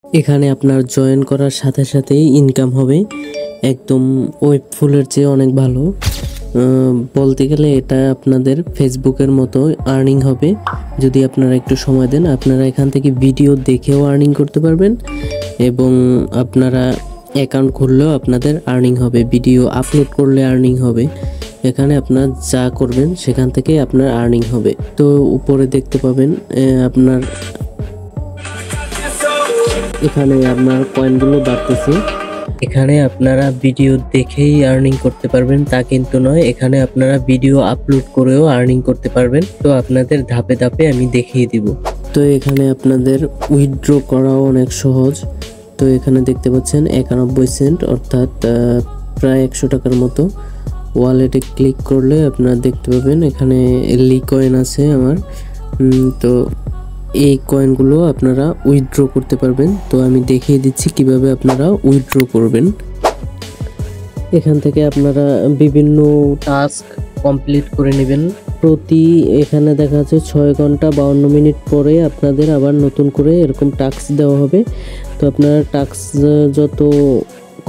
এখানে আপনার জয়েন করার সাথে সাথেই ইনকাম হবে, একদম ওয়েব ফুলের চেয়ে অনেক ভালো। বলতে গেলে এটা আপনাদের ফেসবুকের মতো আর্নিং হবে যদি আপনারা একটু সময় দেন। আপনারা এখান থেকে ভিডিও দেখেও আর্নিং করতে পারবেন এবং আপনারা অ্যাকাউন্ট খুললেও আপনাদের আর্নিং হবে, ভিডিও আপলোড করলে আর্নিং হবে। এখানে আপনার যা করবেন সেখান থেকে আপনার আর্নিং হবে। তো উপরে দেখতে পাবেন আপনার এখানে আপনার কয়েনগুলো বাড়তেছে। এখানে আপনারা ভিডিও দেখেই আর্নিং করতে পারবেন তা কিন্তু নয়, এখানে আপনারা ভিডিও আপলোড করেও আর্নিং করতে পারবেন। তো আপনাদের ধাপে ধাপে আমি দেখিয়ে দিব। তো এখানে আপনাদের উইথড্র করাও অনেক সহজ। তো এখানে দেখতে পাচ্ছেন 91 সেন্ট অর্থাৎ প্রায় 100 টাকার মতো। ওয়ালেটে ক্লিক করলে আপনারা দেখতে পাবেন এখানে লি কয়েন আছে আমার। তো এই কয়েনগুলো আপনারা উইথড্র করতে পারবেন। তো আমি দেখিয়ে দিচ্ছি কিভাবে আপনারা উইথড্র করবেন। এখান থেকে আপনারা বিভিন্ন টাস্ক কমপ্লিট করে নেবেন। প্রতি এখানে দেখা যাচ্ছে 6 ঘন্টা 52 মিনিট পরে আপনাদের আবার নতুন করে এরকম টাস্ক দেওয়া হবে। তো আপনারা টাস্ক যত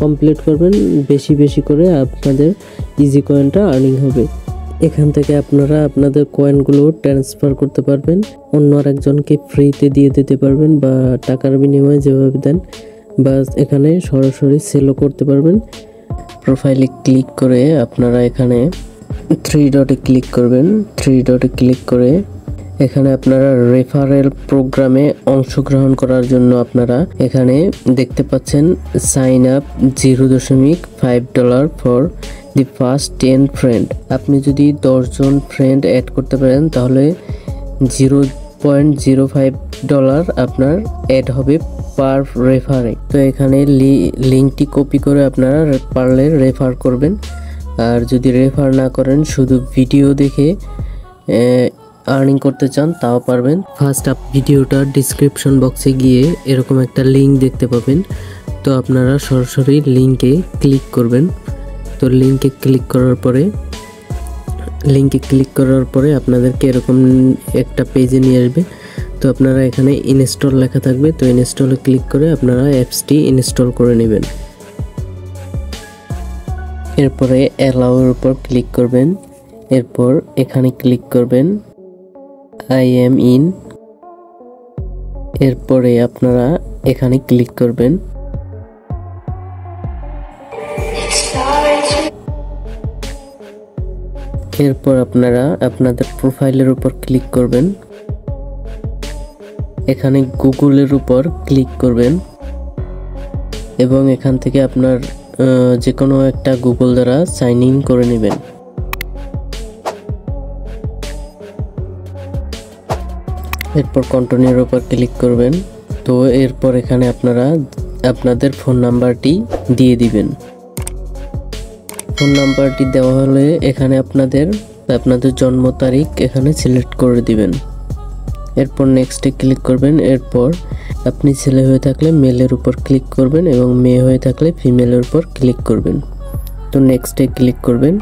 কমপ্লিট করবেন বেশি বেশি করে আপনাদের ইজি কয়েনটা আর্নিং হবে। এখান থেকে আপনারা আপনাদের কয়েনগুলো ট্রান্সফার করতে পারবেন, অন্য আরেকজনকে ফ্রিতে দিয়ে দিতে পারবেন বা টাকার বিনিময়ে যেভাবে দেন, বা এখানে সরাসরি সেলও করতে পারবেন। প্রোফাইলে ক্লিক করে আপনারা এখানে 3 ডটে ক্লিক করবেন। 3 ডটে ক্লিক করে এখানে আপনারা রেফারেল প্রোগ্রামে অংশগ্রহণ করার জন্য আপনারা এখানে দেখতে পাচ্ছেন sign up $0.5 for the first 10 friend. আপনি যদি 10 জন ফ্রেন্ড অ্যাড করতে পারেন তাহলে $0.05 আপনার অ্যাড হবে পার রেফারে। তো এখানে লিঙ্কটি কপি করে আপনারা পারলে রেফার করবেন। আর যদি রেফার না করেন শুধু ভিডিও দেখে আর্নিং করতে চান তাও পারবেন। ফার্স্ট আপ ভিডিওটার ডিসক্রিপশন বক্সে গিয়ে এরকম একটা লিঙ্ক দেখতে পাবেন। তো আপনারা সরাসরি লিঙ্কে ক্লিক করবেন। তো লিঙ্কে ক্লিক করার পরে আপনাদেরকে এরকম একটা পেজে নিয়ে আসবে। তো আপনারা এখানে ইনস্টল লেখা থাকবে, তো ইনস্টলে ক্লিক করে আপনারা অ্যাপসটি ইনস্টল করে নেবেন। এরপরে অ্যালাউর উপর ক্লিক করবেন। এরপর এখানে ক্লিক করবেন আই এম ইন। এরপরে আপনারা এখানে ক্লিক করবেন। এরপর আপনারা আপনাদের প্রোফাইলের উপর ক্লিক করবেন। এখানে গুগলের উপর ক্লিক করবেন এবং এখান থেকে আপনার যে কোনো একটা গুগল দ্বারা সাইন ইন করে নেবেন। এরপর কন্টিনিউর উপর ক্লিক করবেন। তো এরপর এখানে আপনারা আপনাদের ফোন নাম্বারটি দিয়ে দিবেন। ফোন নাম্বারটি দেওয়া হলে এখানে আপনাদের জন্ম তারিখ এখানে সিলেক্ট করে দিবেন। এরপর নেক্সটে ক্লিক করবেন। এরপর আপনি ছেলে হয়ে থাকলে মেলের উপর ক্লিক করবেন এবং মেয়ে হয়ে থাকলে ফিমেলের উপর ক্লিক করবেন। তো নেক্সটে ক্লিক করবেন।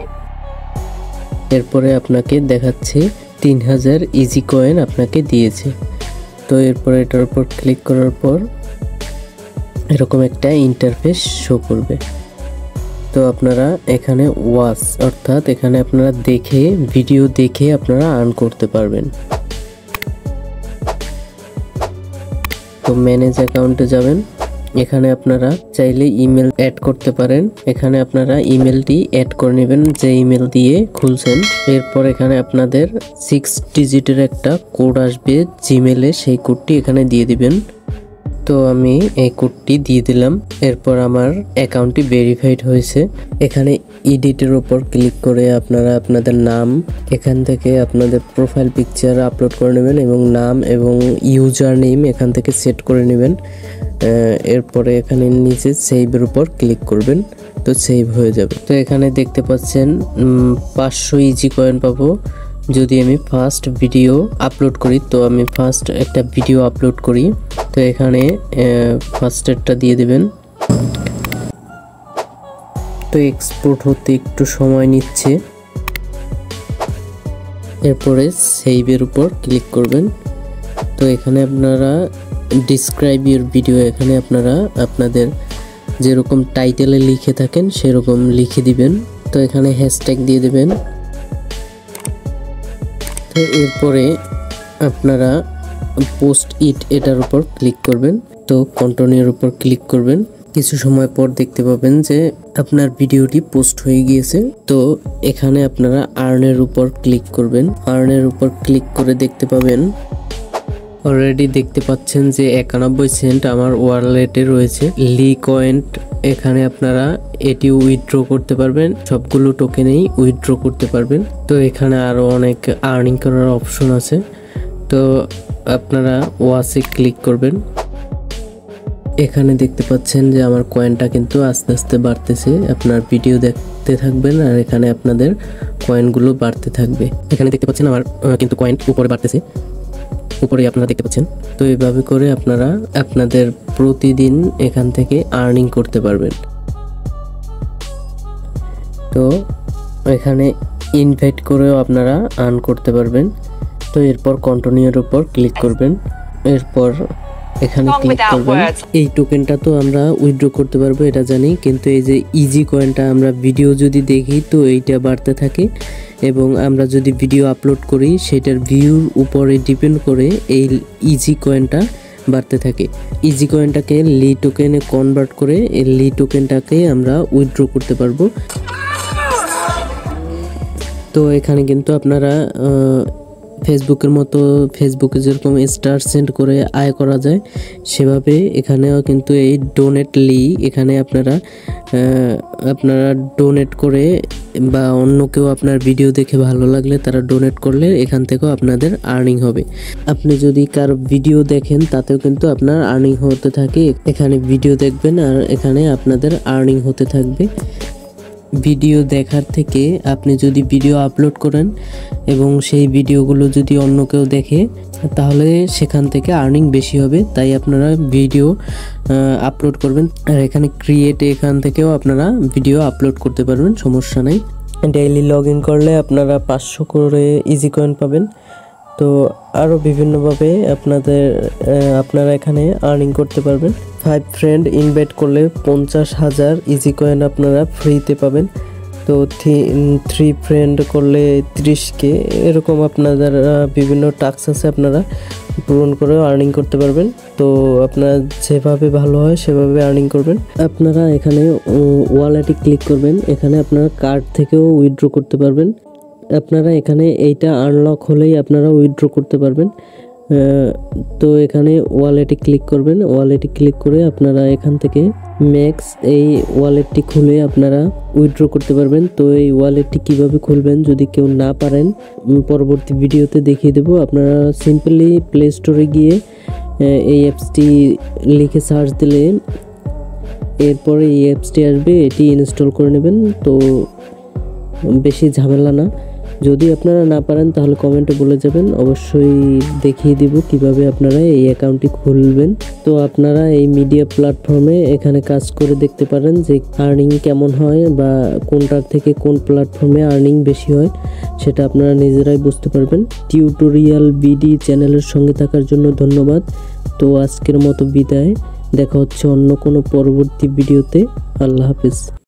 এরপরে আপনাকে দেখাচ্ছে 3000 ইজি কয়েন আপনাকে দিয়েছে। তো এরপর এটার উপর ক্লিক করার পর এরকম একটা ইন্টারফেস শো করবে। তো আপনারা এখানে ওয়াচ অর্থাৎ এখানে আপনারা দেখে ভিডিও দেখে আপনারা আর্ন করতে পারবেন। তো ম্যানেজ অ্যাকাউন্টে যাবেন। এখানে আপনারা চাইলে ইমেল অ্যাড করতে পারেন। এখানে আপনারা ইমেলটি অ্যাড করে নেবেন যে ইমেল দিয়ে খুলছেন। এরপর এখানে আপনাদের 6 ডিজিটের একটা কোড আসবে জিমেলে, সেই কোডটি এখানে দিয়ে দিবেন। তো আমি এই কোডটি দিয়ে দিলাম। এরপর আমার অ্যাকাউন্টটি ভেরিফাইড হয়েছে। এখানে এডিটের উপর ক্লিক করে আপনারা আপনাদের নাম এখান থেকে আপনাদের প্রোফাইল পিকচার আপলোড করে নেবেন এবং নাম এবং ইউজার নেম এখান থেকে সেট করে নেবেন। এরপরে এখানে নিচে সেভের উপর ক্লিক করবেন। তো সেভ হয়ে যাবে। তো এখানে দেখতে পাচ্ছেন 500 ইজি কয়েন পাবো যদি আমি ফার্স্ট ভিডিও আপলোড করি। তো আমি ফার্স্ট একটা ভিডিও আপলোড করি। তো এখানে ফার্স্টেরটা দিয়ে দিবেন। তো এক্সপোর্ট হতে একটু সময় নিচ্ছে। এরপরে সেভের উপর ক্লিক করবেন। তো এখানে আপনারা ডিসক্রাইব ইউর ভিডিও, এখানে আপনারা আপনাদের যেরকম টাইটেলে লিখে থাকেন সেরকম লিখে দিবেন। তো এখানে হ্যাশট্যাগ দিয়ে দিবেন। তো এরপরে আপনারা পোস্ট ইট এটার উপর ক্লিক করবেন। তো কন্টিনিউর উপর ক্লিক করবেন। কিছু সময় পর দেখতে পাবেন যে আপনার ভিডিওটি পোস্ট হয়ে গিয়েছে। তো এখানে আপনারা আর্নের উপর ক্লিক করবেন। আর্নের উপর ক্লিক করে দেখতে পাবেন অলরেডি দেখতে পাচ্ছেন যে 91 সেন্ট আমার ওয়ালেটে রয়েছে। লি কয়েন্ট, এখানে আপনারা এটি উইথড্র করতে পারবেন, সবগুলো টোকেনেই উইথড্র করতে পারবেন। তো এখানে আরো অনেক আর্নিং করার অপশন আছে। তো আপনারা ওয়াচে ক্লিক করবেন। এখানে দেখতে পাচ্ছেন যে আমার কয়েনটা কিন্তু আস্তে আস্তে বাড়তেছে। আপনার ভিডিও দেখতে থাকবেন আর এখানে আপনাদের কয়েনগুলো বাড়তে থাকবে। এখানে দেখতে পাচ্ছেন আমার কিন্তু কয়েন উপরে বাড়তেছে, উপরে আপনারা দেখতে পাচ্ছেন। তো এইভাবে করে আপনারা আপনাদের প্রতিদিন এখান থেকে আর্নিং করতে পারবেন। তো এখানে ইনভাইট করেও আপনারা আর্ন করতে পারবেন। তো এরপর কন্টিনিউর উপর ক্লিক করবেন। এরপর এখানে ক্লিক করবেন। এই টোকেনটা তো আমরা উইথড্র করতে পারবো এটা জানি, কিন্তু এই যে ইজি কয়েনটা আমরা ভিডিও যদি দেখি তো এইটা বাড়তে থাকে, এবং আমরা যদি ভিডিও আপলোড করি সেটার ভিউর উপরে ডিপেন্ড করে এই ইজি কয়েনটা বাড়তে থাকে। ইজি কয়েনটাকে লি টোকেনে কনভার্ট করে এই লি টোকেনটাকে আমরা উইথড্র করতে পারবো। তো এখানে কিন্তু আপনারা ফেসবুকের মতো ফেসবুকে যেরকম স্টার সেন্ড করে আয় করা যায় সেভাবে এখানেও কিন্তু এই ডোনেট লি, এখানে আপনারা ডোনেট করে বা অন্য কেউ আপনার ভিডিও দেখে ভালো লাগলে তারা ডোনেট করলে এখান থেকেও আপনাদের আর্নিং হবে। আপনি যদি কারো ভিডিও দেখেন তাতেও কিন্তু আপনার আর্নিং হতে থাকে। এখানে ভিডিও দেখবেন আর এখানে আপনাদের আর্নিং হতে থাকবে। ভিডিও দেখার থেকে আপনি যদি ভিডিও আপলোড করেন এবং সেই ভিডিওগুলো যদি অন্য কেউ দেখে তাহলে সেখান থেকে আর্নিং বেশি হবে। তাই আপনারা ভিডিও আপলোড করবেন। আর এখানে ক্রিয়েট, এখান থেকেও আপনারা ভিডিও আপলোড করতে পারবেন, সমস্যা নেই। ডেইলি লগ ইন করলে আপনারা 500 করে ইজি কয়েন পাবেন। তো আরও বিভিন্নভাবে আপনারা এখানে আর্নিং করতে পারবেন। 5 ফ্রেন্ড ইনভাইট করলে 50,000 ইজি কয়েন আপনারা ফ্রিতে পাবেন। তো 3 ফ্রেন্ড করলে 30K, এরকম আপনাদের বিভিন্ন টাস্ক আছে, আপনারা পূরণ করেও আর্নিং করতে পারবেন। তো আপনারা যেভাবে ভালো হয় সেভাবে আর্নিং করবেন। আপনারা এখানে ওয়ালেটে ক্লিক করবেন। এখানে আপনারা কার্ড থেকেও উইথড্র করতে পারবেন। আপনারা এখানে এইটা আনলক হলেই আপনারা উইথড্র করতে পারবেন। তো এখানে ওয়ালেটে ক্লিক করবেন। ওয়ালেটে ক্লিক করে আপনারা এখান থেকে ম্যাক্স এই ওয়ালেটটি খুলে আপনারা উইথড্র করতে পারবেন। তো এই ওয়ালেটটি কিভাবে খুলবেন যদি কেউ না পারেন পরবর্তী ভিডিওতে দেখিয়ে দেব। আপনারা সিম্পলি প্লে স্টোরে গিয়ে এই অ্যাপসটি লিখে সার্চ দিলে এরপরে এই অ্যাপসটি আসবে, এটি ইনস্টল করে নেবেন। তো বেশি ঝামেলা না। যদি আপনারা না পারেন তাহলে কমেন্টে বলে যাবেন, অবশ্যই দেখিয়ে দিব কিভাবে আপনারা এই অ্যাকাউন্টটি খুলবেন। তো আপনারা এই মিডিয়া প্ল্যাটফর্মে এখানে কাজ করে দেখতে পারেন যে আর্নিং কেমন হয় বা কোনটার থেকে কোন প্ল্যাটফর্মে আর্নিং বেশি হয় সেটা আপনারা নিজেরাই বুঝতে পারবেন। টিউটোরিয়াল বিডি চ্যানেলের সঙ্গে থাকার জন্য ধন্যবাদ। তো আজকের মতো বিদায়, দেখা হচ্ছে অন্য কোনো পরবর্তী ভিডিওতে। আল্লাহ হাফেজ।